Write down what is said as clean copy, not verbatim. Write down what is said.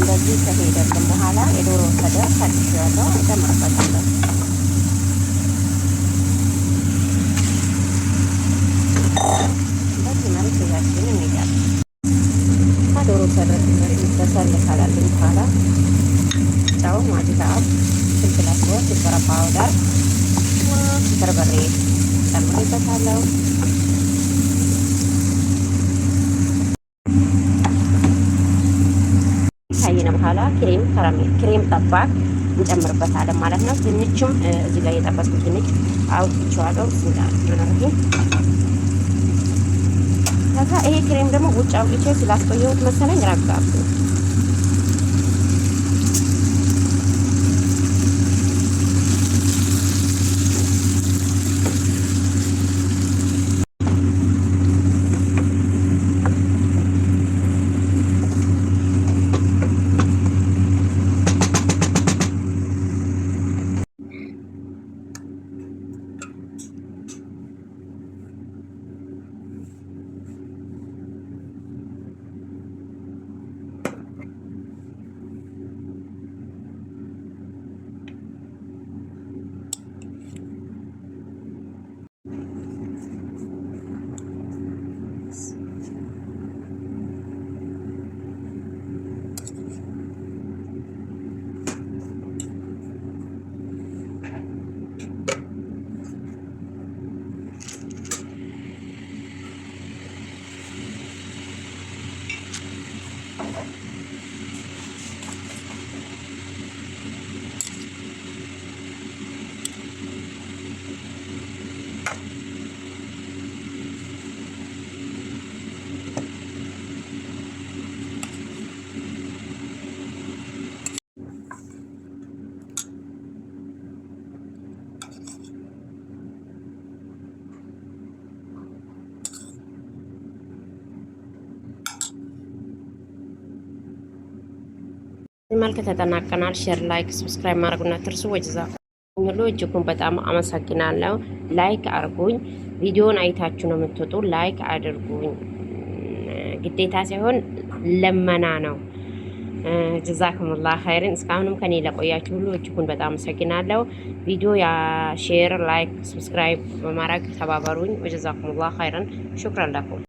እንደዚህ ከሄደልን በኋላ የዶሮ ወሰደ ታድሻለሁ እጨምርበታለሁ። በዚህ መልክ ይዛችን እንሄዳለን። ከዶሮ ሰረትነት በሰል ካላልን በኋላ ጨው፣ ማጅራት፣ ፍልፍል አስወጥ፣ የበረ ፓውደር፣ በርበሬ ጨምሬበታለሁ። ካየነ በኋላ ክሬም ጠባቅ እንጨምርበታለን ማለት ነው። ድንቹም እዚህ ጋር የጠበስኩት ድንች አውጥቼዋለሁ። ከዛ ይሄ ክሬም ደግሞ ውጭ አውጥቼ ስላስቆየሁት መሰለኝ ረጋብኩ። መልክ ተጠናቀናል። ሼር፣ ላይክ፣ ሰብስክራይብ ማድረጉና ትርሱ ወጅዛ ሁሉ እጅጉን በጣም አመሰግናለሁ። ላይክ አድርጉኝ። ቪዲዮውን አይታችሁ ነው የምትወጡ። ላይክ አድርጉኝ። ግዴታ ሳይሆን ለመና ነው። ጀዛኩሙላህ ኸይርን። እስካሁንም ከኔ ለቆያችሁ ሁሉ እጅጉን በጣም አመሰግናለሁ። ቪዲዮ ሼር፣ ላይክ፣ ሰብስክራይብ በማድረግ ተባበሩኝ። ወጀዛኩሙላህ ኸይርን። ሹክራን ለኩም